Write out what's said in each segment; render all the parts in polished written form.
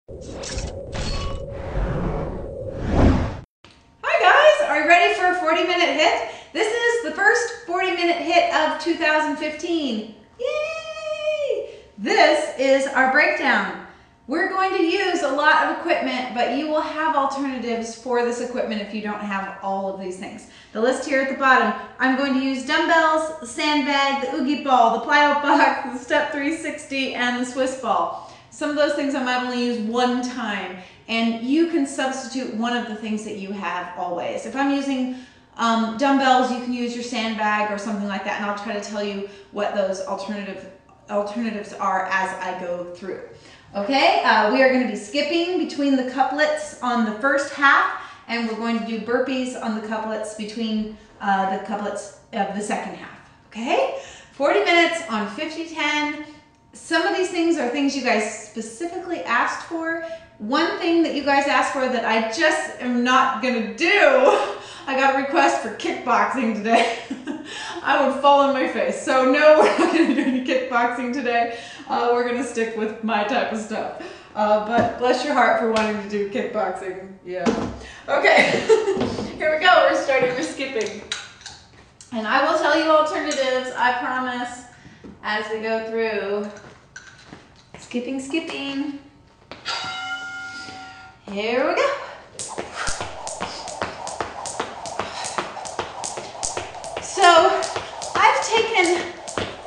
Hi guys, are you ready for a 40-minute hit? This is the first 40-minute hit of 2015. Yay! This is our breakdown. We're going to use a lot of equipment, but you will have alternatives for this equipment if you don't have all of these things. The list here at the bottom, I'm going to use dumbbells, the sandbag, the oogie ball, the plyo box, the step 360, and the Swiss ball. Some of those things I might only use one time, and you can substitute one of the things that you have always. If I'm using dumbbells, you can use your sandbag or something like that, and I'll try to tell you what those alternatives are as I go through. Okay, we are going to be skipping between the couplets on the first half, and we're going to do burpees on the couplets between the couplets of the second half. Okay, 40 minutes on 50-10. Some of these things are things you guys specifically asked for. One thing that you guys asked for that I just am not going to do, I got a request for kickboxing today. I would fall on my face. So no, we're not going to do any kickboxing today. We're going to stick with my type of stuff. But bless your heart for wanting to do kickboxing. Yeah. Okay, here we go. We're skipping. And I will tell you alternatives, I promise, as we go through. Skipping. Here we go. So I've taken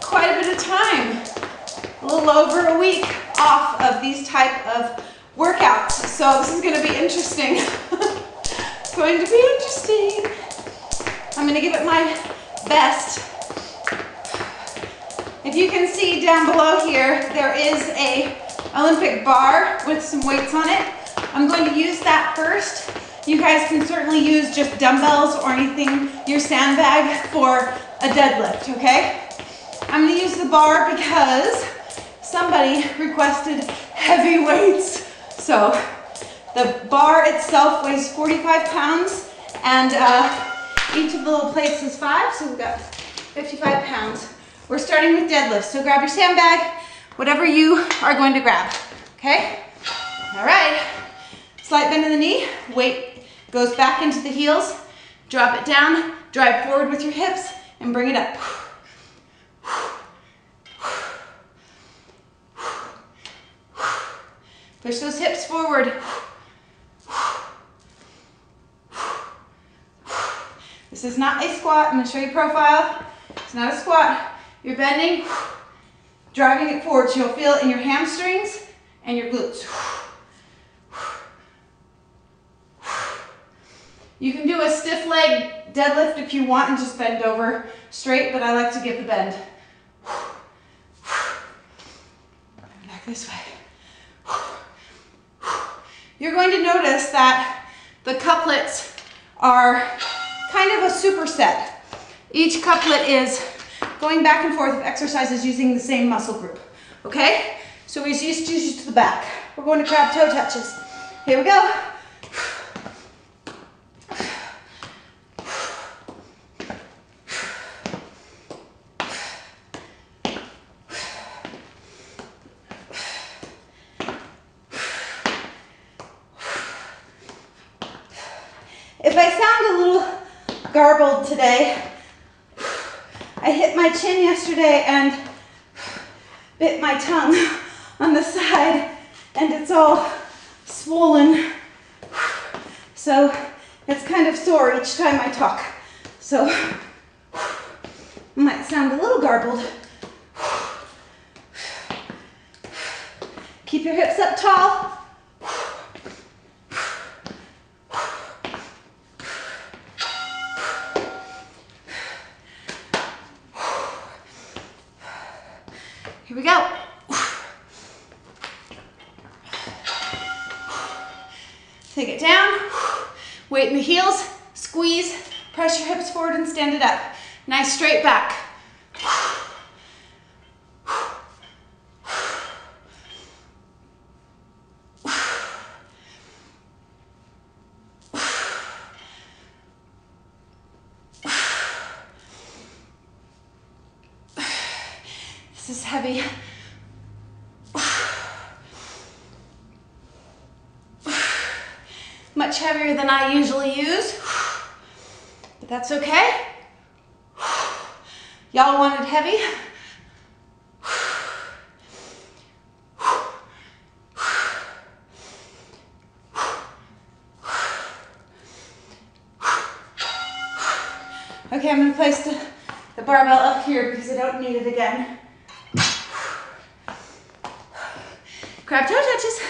quite a bit of time, a little over a week off of these type of workouts. So this is going to be interesting. It's going to be interesting. I'm going to give it my best. If you can see down below here, there is a Olympic bar with some weights on it. I'm going to use that first. You guys can certainly use just dumbbells or anything, your sandbag, for a deadlift, okay? I'm going to use the bar because somebody requested heavy weights. So the bar itself weighs 45 pounds, and each of the little plates is 5, so we've got 55 pounds. We're starting with deadlifts, so grab your sandbag, whatever you are going to grab, okay? All right, slight bend in the knee, weight goes back into the heels, drop it down, drive forward with your hips, and bring it up. Push those hips forward. This is not a squat. I'm going to show you profile. It's not a squat. You're bending, driving it forward, so you'll feel it in your hamstrings and your glutes. You can do a stiff leg deadlift if you want and just bend over straight, but I like to give the bend. Back this way. You're going to notice that the couplets are kind of a superset. Each couplet is going back and forth with exercises using the same muscle group, okay? So we just use to the back. We're going to crab toe touches. Here we go. If I sound a little garbled today, I hit my chin yesterday and bit my tongue on the side, and it's all swollen. So it's kind of sore each time I talk. So it might sound a little garbled. Keep your hips up tall. Here we go. Take it down, weight in the heels, squeeze, press your hips forward and stand it up. Nice straight back. This is heavy. much heavier than I usually use, but that's okay. Y'all wanted heavy. Okay, I'm gonna place the barbell up here because I don't need it again. Crab toe touches.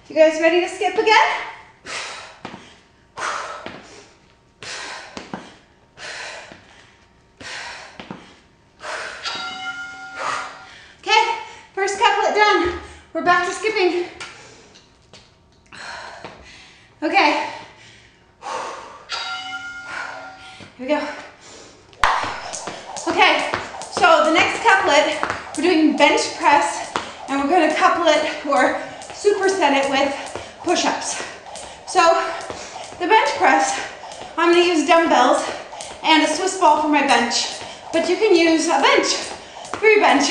You guys ready to skip again? Okay, first couplet done. We're back to skipping. Okay. Here we go. Okay, so the next couplet, we're doing bench press, and we're gonna couple it or superset it with push-ups. So the bench press, I'm gonna use dumbbells and a Swiss ball for my bench, but you can use a bench, free bench,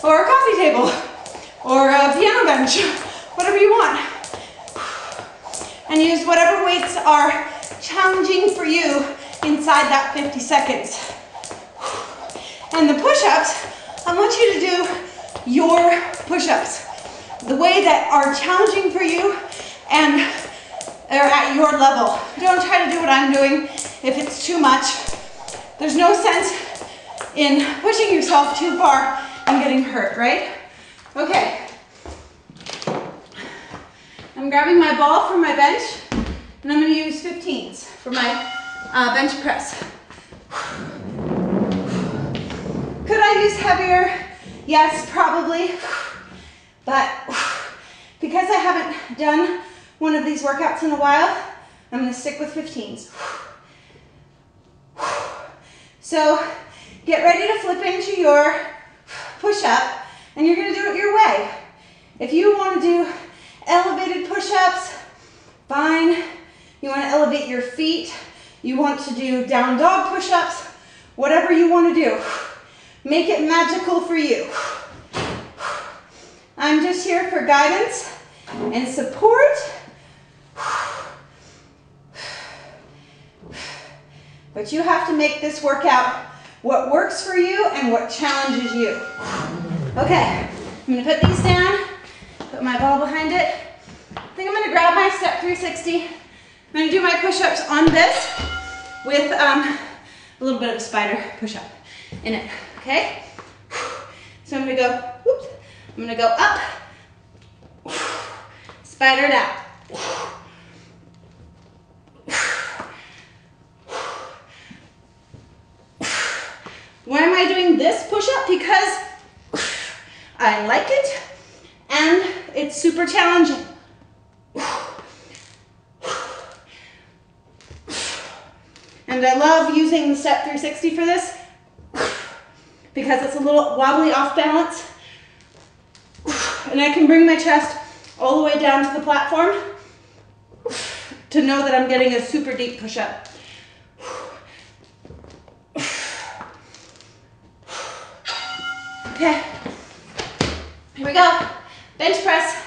or a coffee table, or a piano bench, whatever you want. And use whatever weights are challenging for you inside that 50 seconds. And the push-ups, I want you to do your push-ups, the way that are challenging for you and are at your level. Don't try to do what I'm doing if it's too much. There's no sense in pushing yourself too far and getting hurt, right? Okay. I'm grabbing my ball from my bench, and I'm going to use 15s for my bench press. Could I use heavier? Yes, probably. But because I haven't done one of these workouts in a while, I'm going to stick with 15s. So get ready to flip into your push-up, and you're going to do it your way. If you want to do elevated push-ups, fine. You want to elevate your feet. You want to do down dog push-ups, whatever you want to do. Make it magical for you. I'm just here for guidance and support. But you have to make this workout what works for you and what challenges you. Okay, I'm gonna put these down, put my ball behind it. I think I'm gonna grab my step 360. I'm gonna do my push-ups on this with a little bit of a spider push-up in it, okay? So I'm gonna go, whoops, I'm gonna go up, spider it out. Why am I doing this push-up? Because I like it and it's super challenging. And I love using the step 360 for this because it's a little wobbly off balance. And I can bring my chest all the way down to the platform to know that I'm getting a super deep push-up. Okay, here we go. Bench press.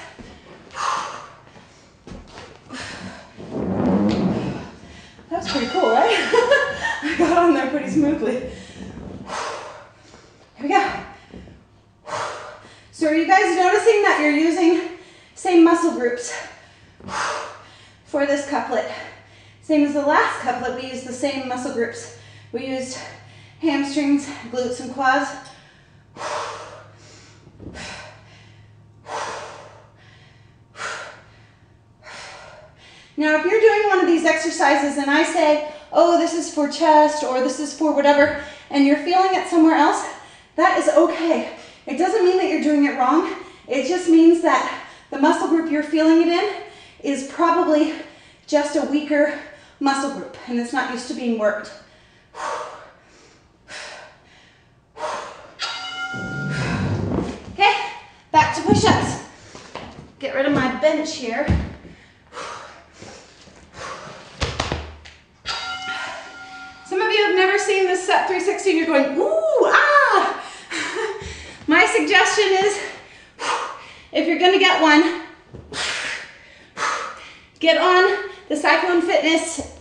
That was pretty cool, right? I got on there pretty smoothly. Here we go. So are you guys noticing that you're using same muscle groups for this couplet? Same as the last couplet, we used the same muscle groups. We used hamstrings, glutes, and quads. Now, if you're doing one of these exercises and I say, oh, this is for chest or this is for whatever, and you're feeling it somewhere else, that is okay. It doesn't mean that you're doing it wrong. It just means that the muscle group you're feeling it in is probably just a weaker muscle group and it's not used to being worked. Okay, back to push-ups. Get rid of my bench here. Some of you have never seen this set 360 and you're going, ooh, ah! My suggestion is, if you're gonna get one, get on the Cyclone Fitness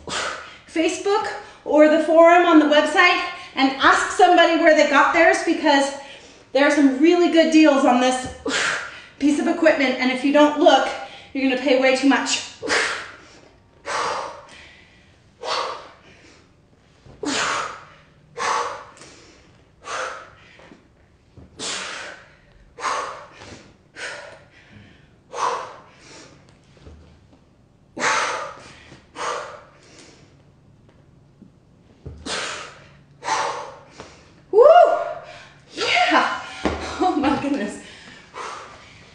Facebook or the forum on the website and ask somebody where they got theirs, because there are some really good deals on this piece of equipment, and if you don't look, you're gonna pay way too much.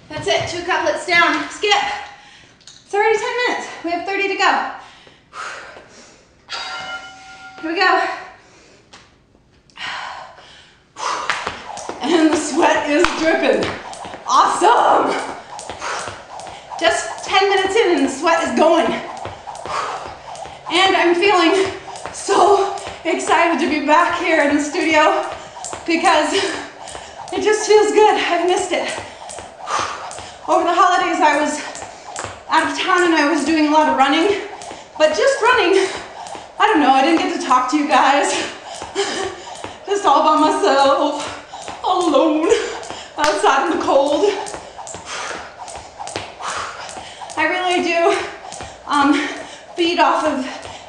That's it, 2 couplets down, skip. It's already 10 minutes, we have 30 to go. Here we go. And the sweat is dripping. Awesome. Just 10 minutes in and the sweat is going. And I'm feeling so excited to be back here in the studio because it just feels good. I've missed it. Over the holidays, I was out of town and I was doing a lot of running, but just running, I don't know, I didn't get to talk to you guys. Just all by myself, all alone, outside in the cold. I really do feed off of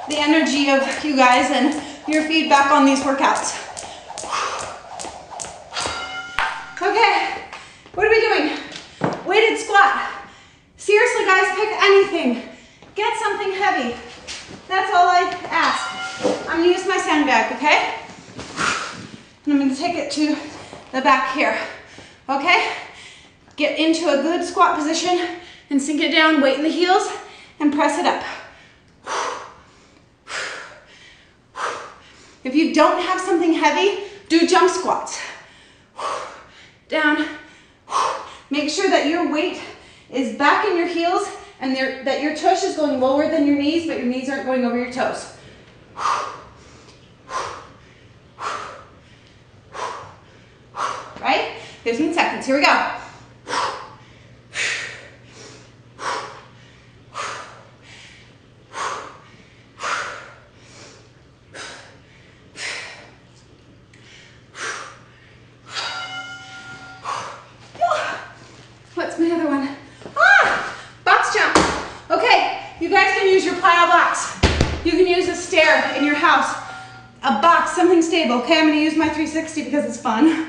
the energy of you guys and your feedback on these workouts. Okay, what are we doing? Weighted squat. Seriously guys, pick anything. Get something heavy. That's all I ask. I'm gonna use my sandbag, okay? And I'm gonna take it to the back here, okay? Get into a good squat position and sink it down, weight in the heels, and press it up. If you don't have something heavy, do jump squats. Down. Make sure that your weight is back in your heels and that your tush is going lower than your knees, but your knees aren't going over your toes. Right? 15 seconds. Here we go. What's my other one? Ah! Box jump. Okay, you guys can use your Plyo box. You can use a stair in your house. A box, something stable. Okay, I'm gonna use my 360 because it's fun.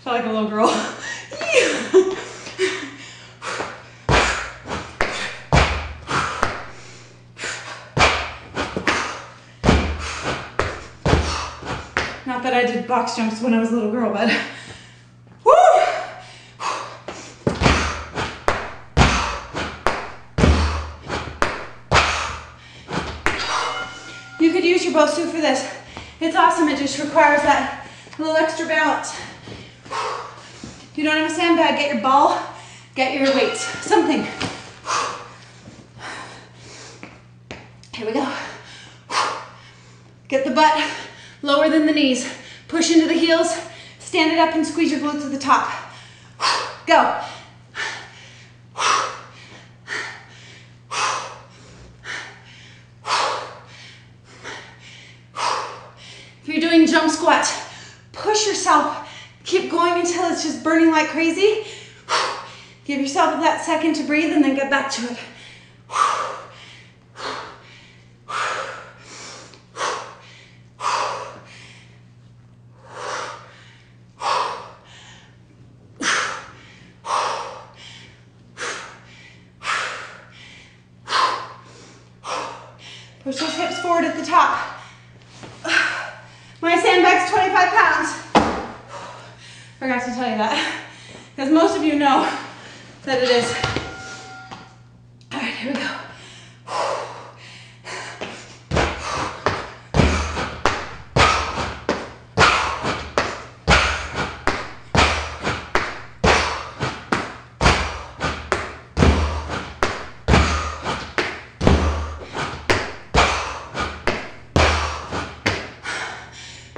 Like a little girl. Not that I did box jumps when I was a little girl, but woo! You could use your Bosu for this. It's awesome. It just requires that little extra balance. If you don't have a sandbag, get your ball, get your weights, something. Here we go. Get the butt lower than the knees. Push into the heels, stand it up and squeeze your glutes to the top. Go. If you're doing jump squats, push yourself. Keep going until it's just burning like crazy. Give yourself that second to breathe and then get back to it. Push those hips forward at the top. My sandbag's 25 pounds. Forgot to tell you that, because most of you know that it is. All right, here we go.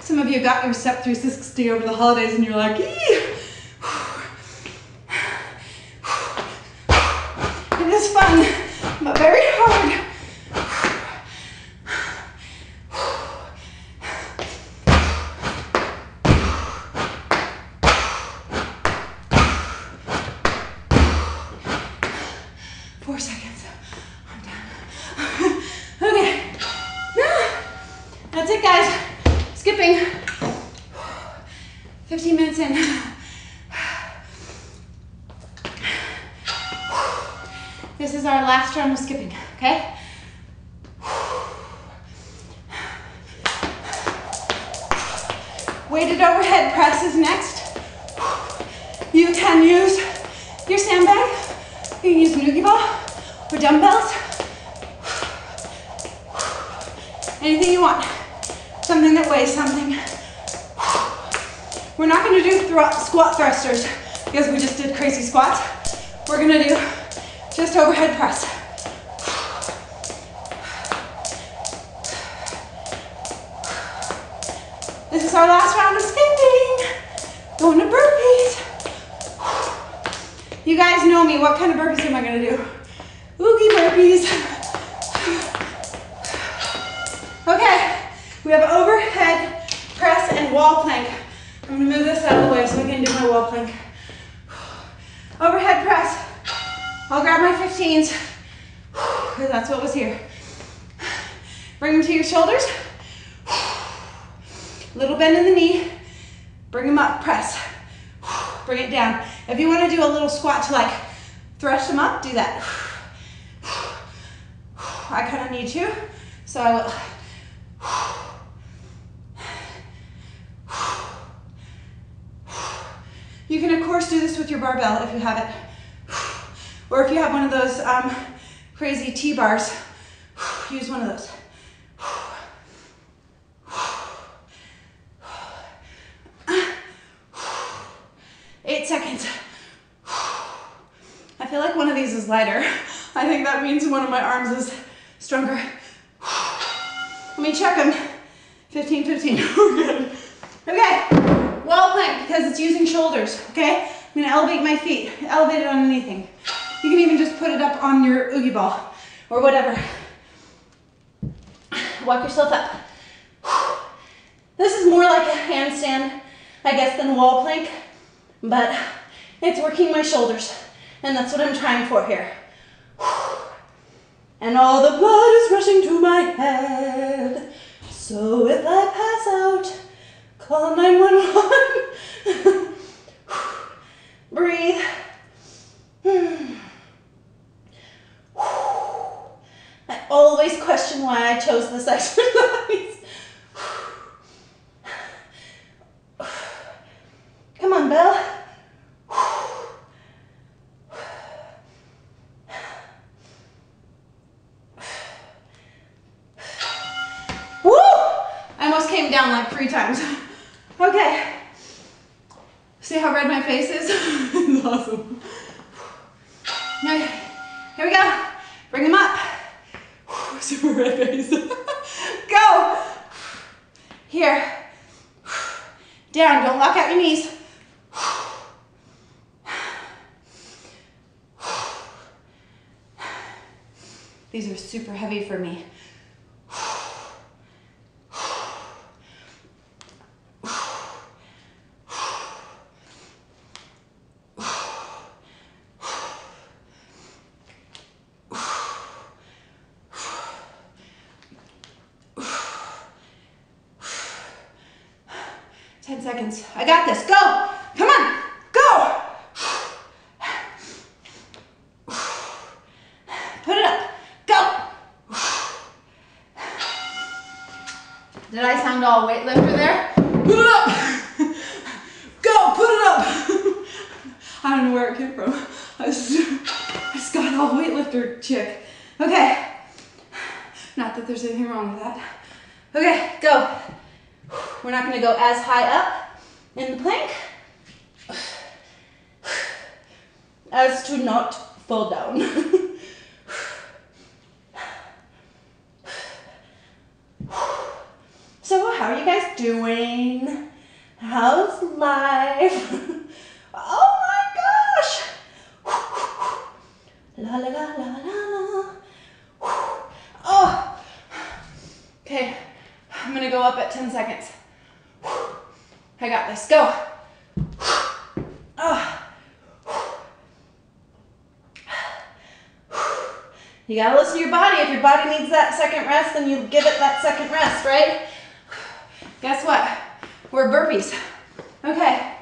Some of you got your Step 360 over the holidays and you're like, eee! It is fun, but very hard. 4 seconds. I'm done. Okay. That's it, guys. Skipping. 15 minutes in. This is our last round of skipping, okay? Weighted overhead press is next. You can use your sandbag. You can use an oogie ball or dumbbells. Anything you want. Something that weighs something. We're not going to do squat thrusters because we just did crazy squats. We're going to do just overhead press. This is our last round of skipping. Going to burpees. You guys know me. What kind of burpees am I going to do? Oogie burpees. Okay. We have overhead press and wall plank. I'm going to move this out of the way so I can do my wall plank. Overhead press. I'll grab my 15s because that's what was here. Bring them to your shoulders. Little bend in the knee. Bring them up, press. Bring it down. If you want to do a little squat to like thresh them up, do that. I kind of need to, so I will. You can, of course, do this with your barbell if you have it. Or if you have one of those crazy T-bars, use one of those. 8 seconds. I feel like one of these is lighter. I think that means one of my arms is stronger. Let me check them. 15, 15. We're good. Okay. Wall plank because it's using shoulders, okay? I'm gonna elevate my feet, elevate it on anything. You can even just put it up on your oogie ball or whatever. Walk yourself up. This is more like a handstand, I guess, than wall plank, but it's working my shoulders, and that's what I'm trying for here. And all the blood is rushing to my head, so if I pass out, call 911. Breathe. I always question why I chose this exercise. Come on, Belle. Woo! I almost came down like 3 times. Okay. See how red my face is? It's awesome. Okay. Here we go. Bring them up. Super red face. Go. Here. Down. Don't lock out your knees. These are super heavy for me. 10 seconds. I got this. Go. Come on. Go. Put it up. Go. Did I sound all weightlifter there? Put it up. Go. Put it up. I don't know where it came from. I just got all weightlifter chick. Okay. Not that there's anything wrong with that. Okay, go. We're not going to go as high up in the plank as to not fall down. So how are you guys doing? How's life? Oh my gosh! La la la la la la. Oh! Okay, I'm gonna go up at 10 seconds. I got this, go. Oh. You gotta listen to your body. If your body needs that second rest, then you give it that second rest, right? Guess what? We're burpees. Okay,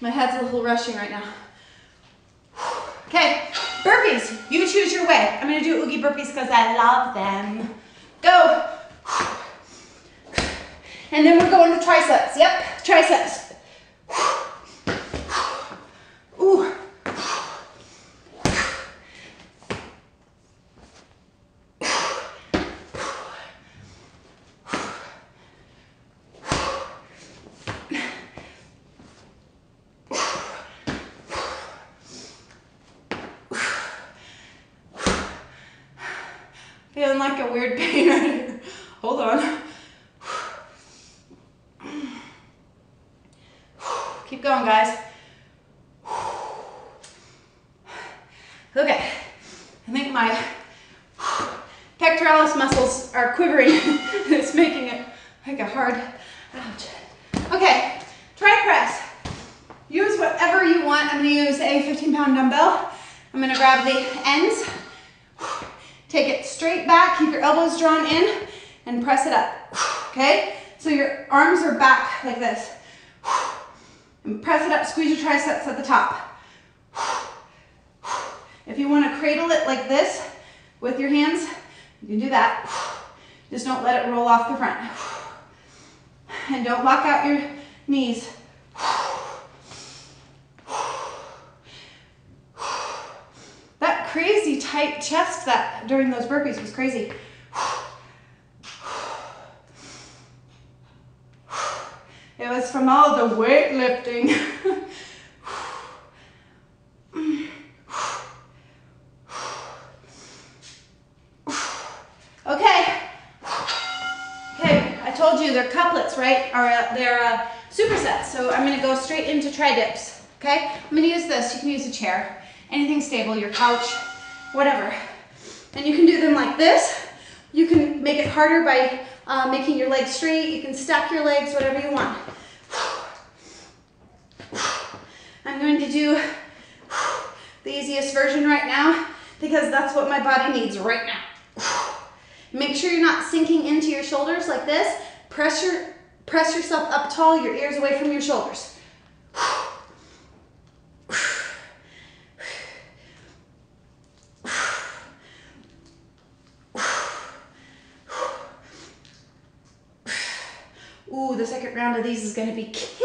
my head's a little rushing right now. Okay, burpees, you choose your way. I'm gonna do oogie burpees because I love them. Go. And then we're going to triceps. Yep, triceps. Ooh. Feeling like a weird pain right here. Hold on. Keep going, guys. Okay. I think my pectoralis muscles are quivering. It's making it like a hard, ouch. Okay, try press. Use whatever you want. I'm gonna use a 15-pound dumbbell. I'm gonna grab the ends. Take it straight back, keep your elbows drawn in, and press it up, okay? So your arms are back like this. And press it up, squeeze your triceps at the top. If you want to cradle it like this with your hands, you can do that. Just don't let it roll off the front. And don't lock out your knees. That crazy tight chest that during those burpees was crazy. It was from all the weightlifting. Okay, I told you they're couplets, right? Or they're supersets. So I'm gonna go straight into tri-dips, okay? I'm gonna use this. You can use a chair. Anything stable, your couch, whatever. And you can do them like this. You can make it harder by making your legs straight. You can stack your legs, whatever you want. I'm going to do the easiest version right now because that's what my body needs right now. Make sure you're not sinking into your shoulders like this. Press yourself up tall, your ears away from your shoulders. Ooh, the second round of these is gonna be killer.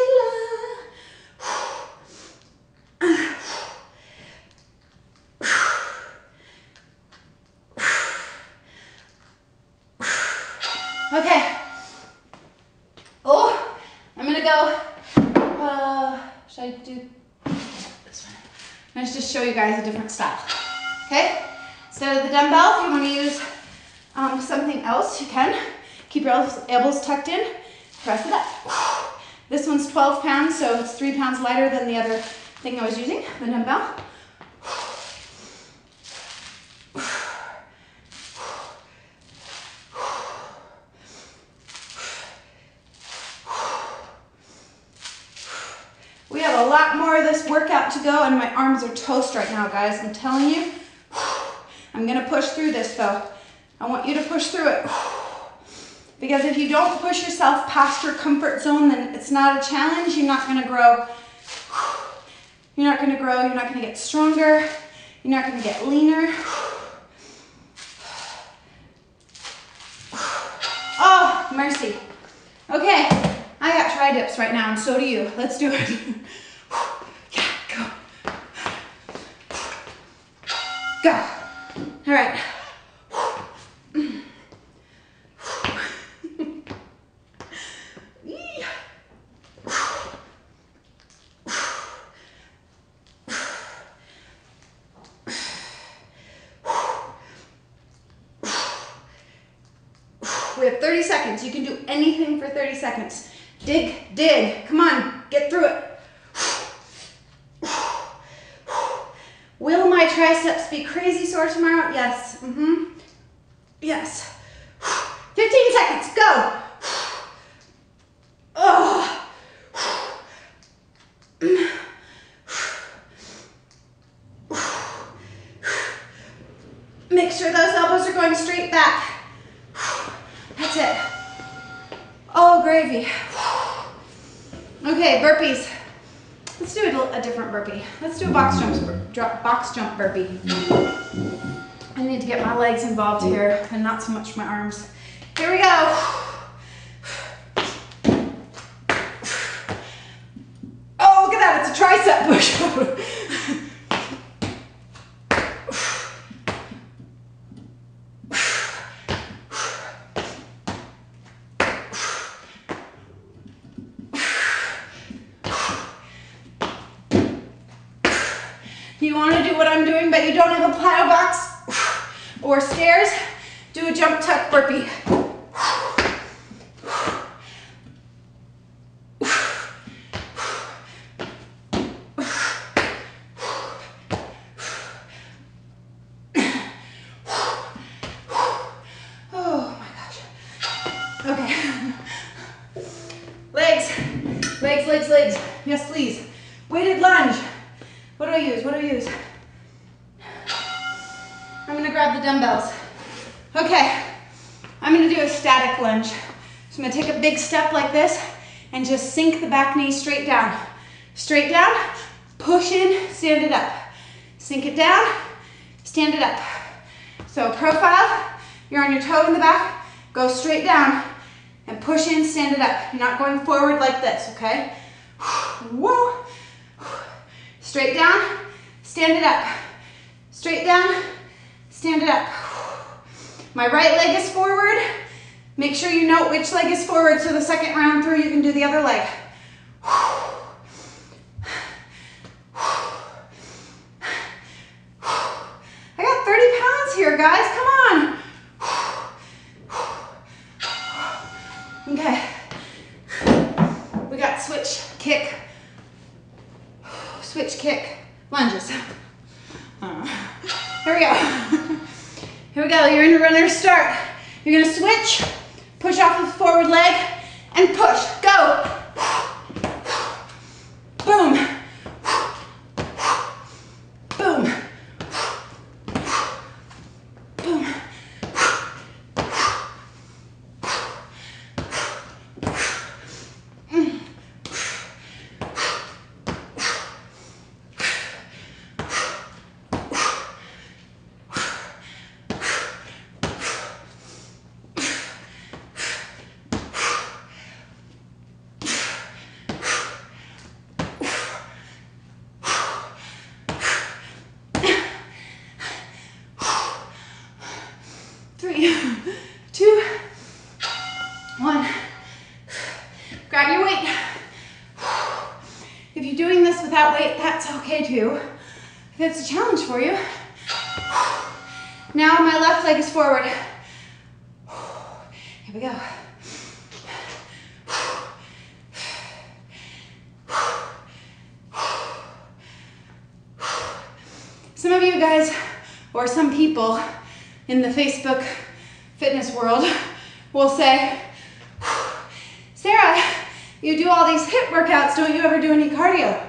Okay. Oh, I'm gonna go, should I do this one? I'm gonna just show you guys a different style. Okay? Instead of the dumbbell, if you wanna use something else, you can. Keep your elbows tucked in. Press it up. This one's 12 pounds, so it's 3 pounds lighter than the other thing I was using, the dumbbell. We have a lot more of this workout to go, and my arms are toast right now, guys. I'm telling you. I'm gonna push through this, though. I want you to push through it. Because if you don't push yourself past your comfort zone, then it's not a challenge. You're not gonna grow. You're not gonna grow, you're not gonna get stronger. You're not gonna get leaner. Oh, mercy. Okay, I got tri-dips right now, and so do you. Let's do it. Yeah, go. Go. All right. We have 30 seconds. You can do anything for 30 seconds. Dig, dig. Come on, get through it. Will my triceps be crazy sore tomorrow? Yes. Yes. 15 seconds. Go. Oh. Make sure those elbows are going straight back. That's it. Oh, gravy. Okay, burpees. Let's do a different burpee. Let's do a box jump burpee. I need to get my legs involved here and not so much my arms. Here we go. Oh, look at that. It's a tricep push-up. You want to do what I'm doing, but you don't have a Plyo box or stairs, do a jump tuck burpee. Oh my gosh. Okay. Legs, legs, legs, legs. Yes, please. Weighted lunge. What do I use? What do I use? I'm gonna grab the dumbbells. Okay, I'm gonna do a static lunge. So I'm gonna take a big step like this and just sink the back knee straight down. Straight down, push in, stand it up. Sink it down, stand it up. So profile, you're on your toe in the back, go straight down and push in, stand it up. You're not going forward like this, okay? Whoa. Straight down, stand it up. Straight down, stand it up. My right leg is forward. Make sure you note which leg is forward so the second round through you can do the other leg. I got 30 pounds here, guys, come on. Okay, we got switch, kick, switch, kick, lunges. Here we go. Here we go, you're in a runner's start. You're gonna switch, push off the forward leg, and push, go. Boom. Boom. Boom. Okay too, if it's a challenge for you. Now my left leg is forward. Here we go. Some of you guys, or some people in the Facebook fitness world will say, Sarah, you do all these HIIT workouts, don't you ever do any cardio?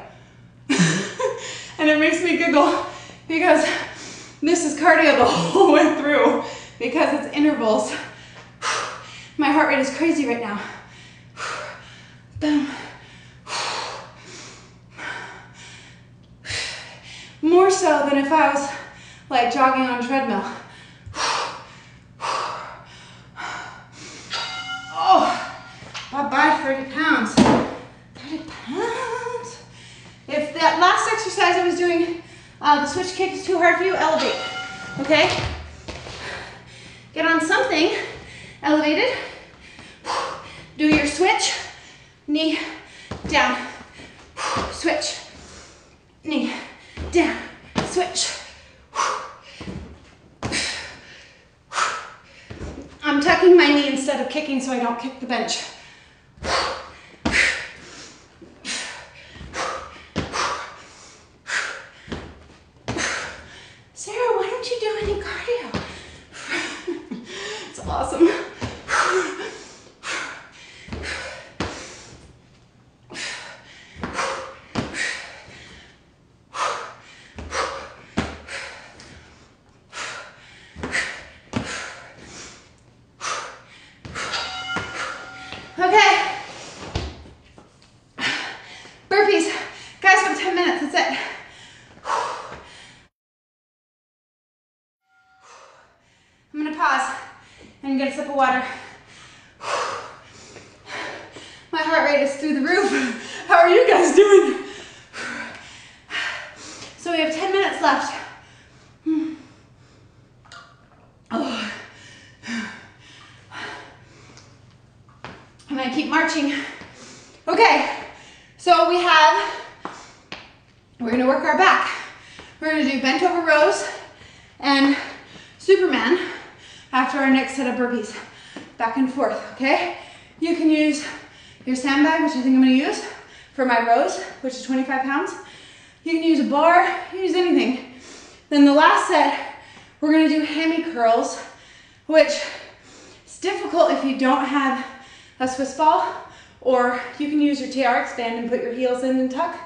And it makes me giggle because this is cardio the whole way through because it's intervals. My heart rate is crazy right now. Boom. More so than if I was like jogging on a treadmill. Oh, bye-bye 30 pounds. 30 pounds. If that last exercise I was doing, the switch kick is too hard for you, elevate, okay? Get on something elevated. Do your switch, knee down, switch, knee down, switch. I'm tucking my knee instead of kicking so I don't kick the bench. Sarah, why don't you do any cardio? It's awesome. Okay. Burpees. Guys, for 10 minutes, that's it. I'm gonna pause and get a sip of water. My heart rate is through the roof. How are you guys doing? So we have 10 minutes left. Oh. I'm gonna keep marching. Okay, so we're gonna work our back. We're gonna do bent over rows and Superman after our next set of burpees. Back and forth, okay? You can use your sandbag, which I think I'm gonna use for my rows, which is 25 pounds. You can use a bar, you can use anything. Then the last set, we're gonna do hammy curls, which is difficult if you don't have a Swiss ball, or you can use your TRX band and put your heels in and tuck.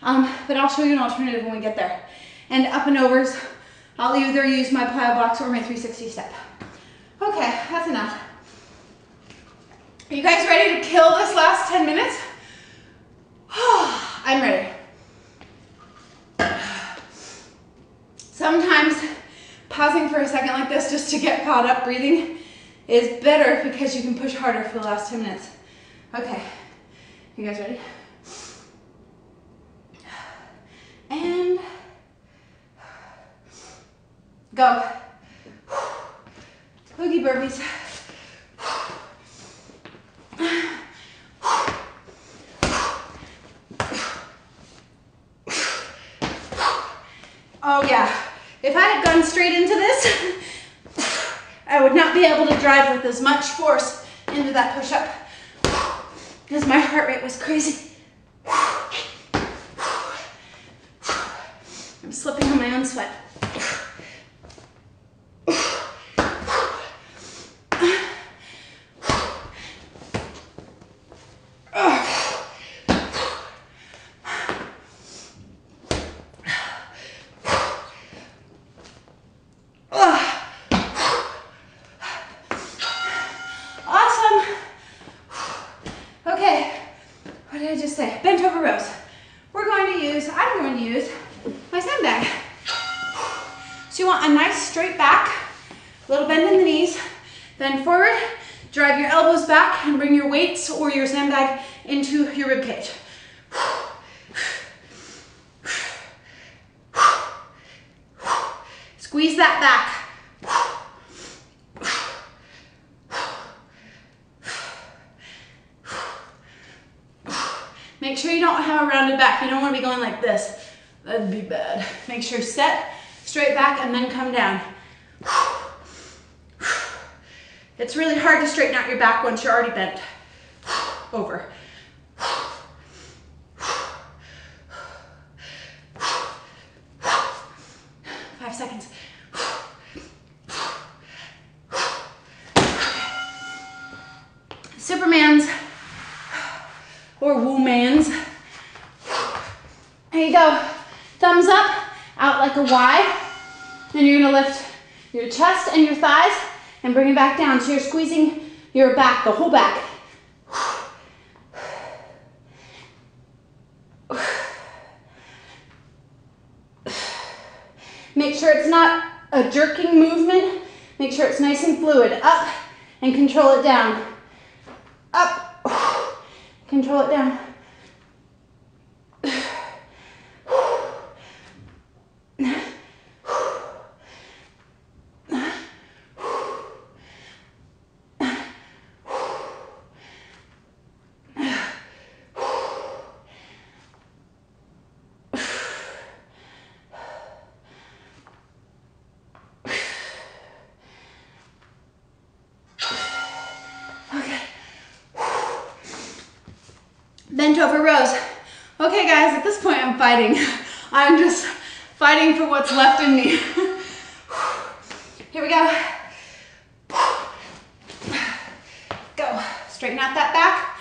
But I'll show you an alternative when we get there. And up and overs, I'll either use my Plyo box or my 360 step. Okay, that's enough. Are you guys ready to kill this last 10 minutes? I'm ready. Sometimes pausing for a second like this just to get caught up breathing is better because you can push harder for the last 10 minutes. Okay, you guys ready? And go. Boogie burpees. Oh yeah, if I had gone straight into this, I would not be able to drive with as much force into that push-up because my heart rate was crazy. I'm slipping on my own sweat. Bent over rows. I'm going to use my sandbag. So you want a nice straight back, a little bend in the knees, then forward, drive your elbows back and bring your weights or your sandbag into your rib cage. Squeeze that back. Make sure you don't have a rounded back. You don't want to be going like this. That'd be bad. Make sure set, straight back, and then come down. It's really hard to straighten out your back once you're already bent over. 5 seconds. Supermans or womans. There you go. Thumbs up, out like a Y. Then you're gonna lift your chest and your thighs and bring it back down. So you're squeezing your back, the whole back. Make sure it's not a jerking movement. Make sure it's nice and fluid. Up and control it down. Up, control it down. Bent over rows. Okay guys, at this point I'm fighting. I'm just fighting for what's left in me. Here we go. Go. Straighten out that back.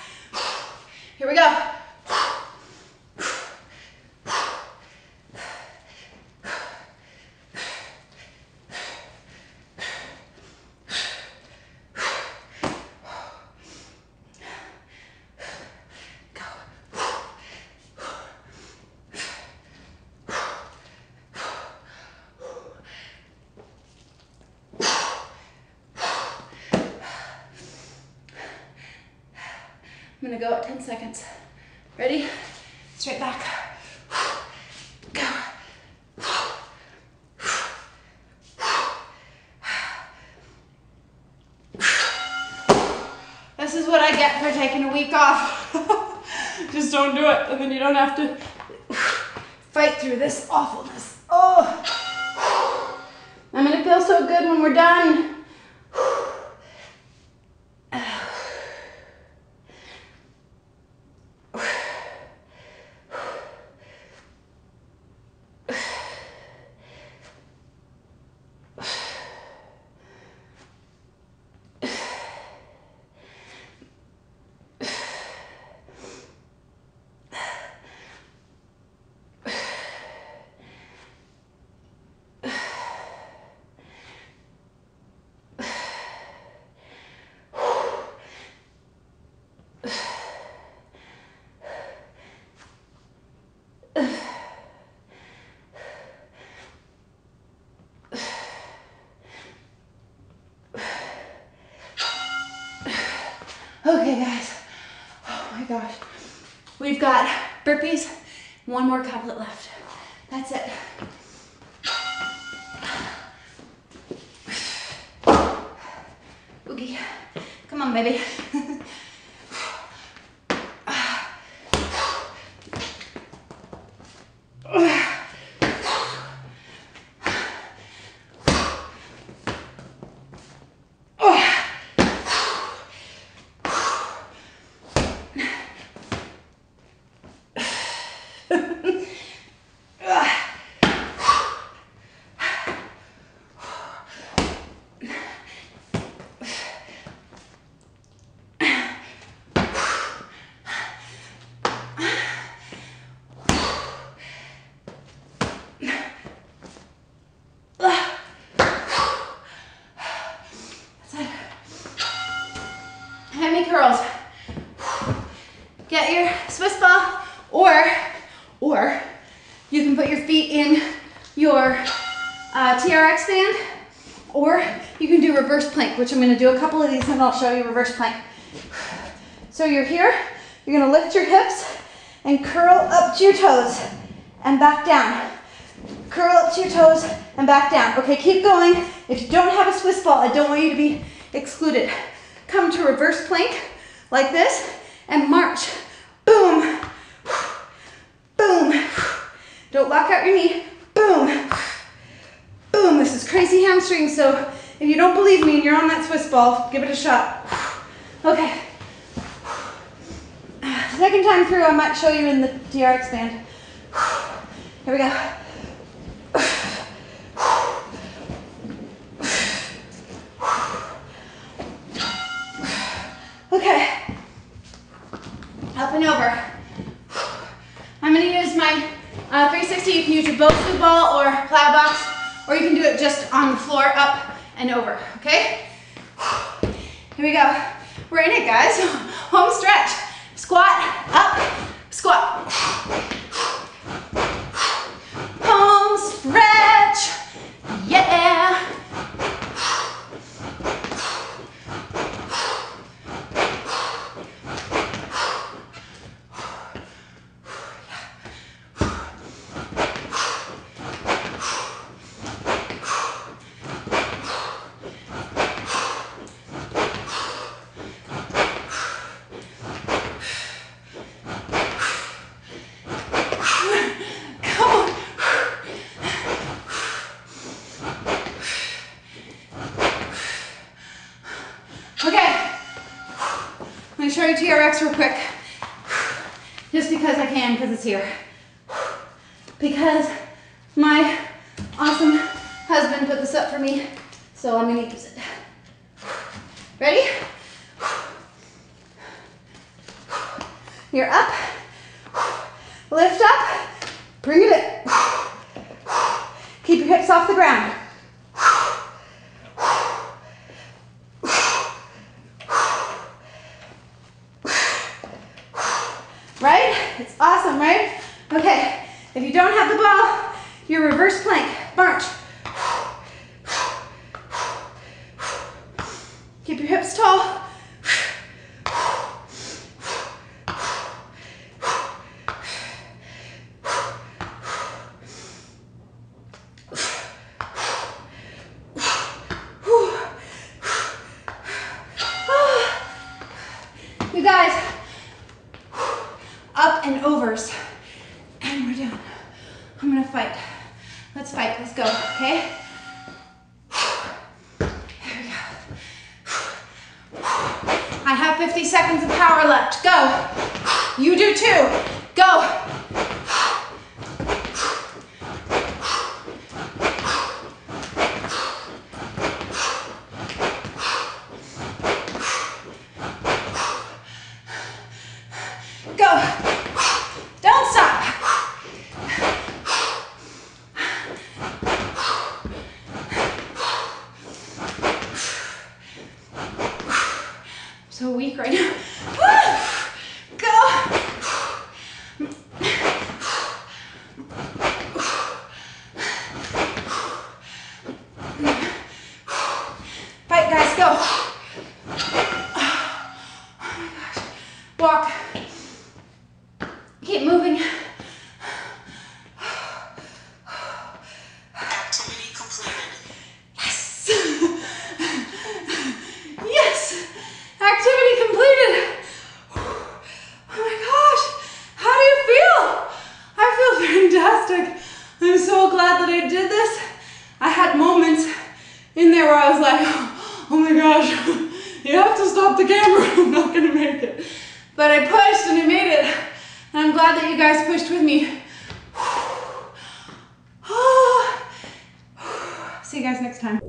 Here we go. I'm gonna go at 10 seconds. Ready? Straight back. Go. This is what I get for taking a week off. Just don't do it, and then you don't have to fight through this awfulness. Oh, I'm gonna feel so good when we're done. Okay guys, oh my gosh. We've got burpees, one more couplet left. That's it. Oogie, come on baby. Curls. Get your Swiss ball, or you can put your feet in your TRX band, or you can do reverse plank, which I'm going to do a couple of these and I'll show you reverse plank. So you're here, you're going to lift your hips and curl up to your toes and back down. Curl up to your toes and back down. Okay, keep going. If you don't have a Swiss ball, I don't want you to be excluded. Come to reverse plank like this and march. Boom, boom. Don't lock out your knee. Boom, boom. This is crazy hamstrings, so if you don't believe me and you're on that Swiss ball, give it a shot. Okay. Second time through, I might show you in the TRX band. Here we go. Okay, up and over. I'm gonna use my 360. You can use your Bosu ball or Plyo box, or you can do it just on the floor, up and over, okay? Here we go. We're in it, guys. Home stretch. Squat, up, squat. Home stretch. Yeah. Show you TRX real quick, just because I can, because it's here. Because my awesome husband put this up for me, so I'm gonna use it. Ready? You're up, lift up, bring it in. Keep your hips off the ground. Right? It's awesome, right? Okay, if you don't have the ball, your reverse plank, march. Keep your hips tall. You guys, up and overs, and we're done. I'm gonna fight. Let's fight, let's go, okay? There we go. I have 50 seconds of power left, go. You do too, go. So weak right now. Go. Fight, guys, go. Oh my gosh. Walk. Keep moving. Activity completed. Yes. Yes. Activity completed. Oh my gosh. How do you feel? I feel fantastic. I'm so glad that I did this. I had moments in there where I was like, oh my gosh, you have to stop the camera. I'm not going to make it. But I pushed and I made it. And I'm glad that you guys pushed with me. See you guys next time.